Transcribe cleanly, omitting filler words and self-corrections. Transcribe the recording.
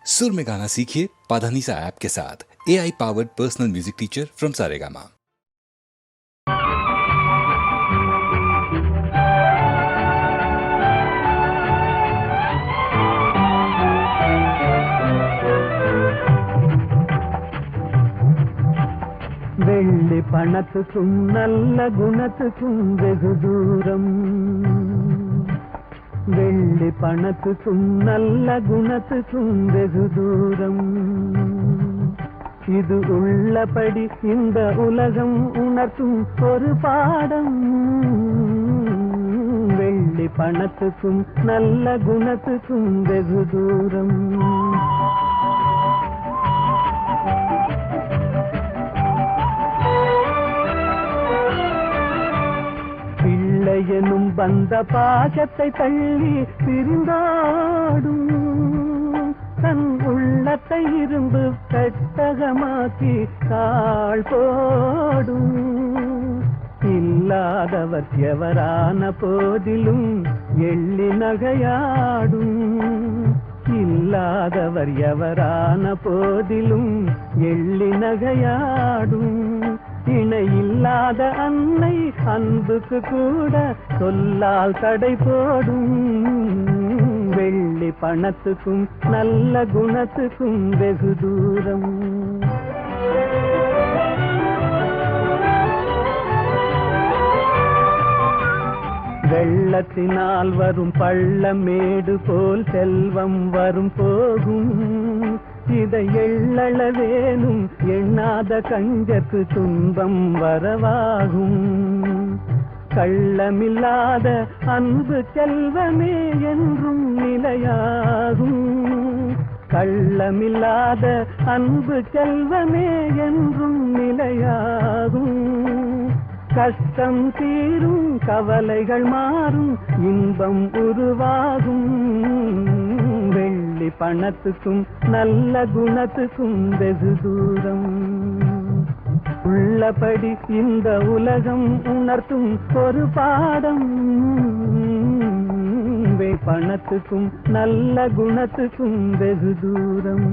सुर में गाना सीखिए पाधानीसा ऐप के साथ। AI powered personal music teacher from Saregama. வெள்ளி பணத்துக்கும் நல்ல குணத்துக்கும் வெகு தூரம், வெள்ளி பணத்துக்கும் நல்ல குணத்துக்கும் வெகு தூரம். இது உள்ளபடி இந்த உலகம் உணர்த்தும் ஒரு பாடம். வெள்ளி பணத்துக்கும் நல்ல குணத்துக்கும் வெகு தூரம். எனும் வந்த பாசத்தை தள்ளி பிரிந்தாடும், தன் உள்ளத்தை இரும்பு பெட்டகமாக்கி கால் போடும். இல்லாதவர் எவரான போதிலும் எள்ளி நகையாடும், இல்லாதவர் எவரான போதிலும் எள்ளி நகையாடும். இணையில்லாத அன்னை அன்புக்கு கூட சொல்லால் தடை போடும். வெள்ளி பணத்துக்கும் நல்ல குணத்துக்கும் வெகு தூரம். வெள்ளத்தினால் வரும் பள்ளமேடு போல் செல்வம் வரும் போகும். இதை எள்ளளவேனும் எண்ணாத கஞ்சத்து துன்பம் வரவாகும். கள்ளமில்லாத அன்பு செல்வமே என்றும் நிலையாகும். கள்ளமில்லாத அன்பு செல்வமே என்றும் நிலையாகும். கஷ்டம் தீரும் கவலைகள் மாறும் இன்பம் உருவாகும். வெள்ளி பணத்துக்கும் நல்ல குணத்துக்கும் வெகு தூரம். உள்ளபடி இந்த உலகம் உணர்த்தும் ஒரு பாடம். பணத்துக்கும் நல்ல குணத்துக்கும் வெகு தூரம்.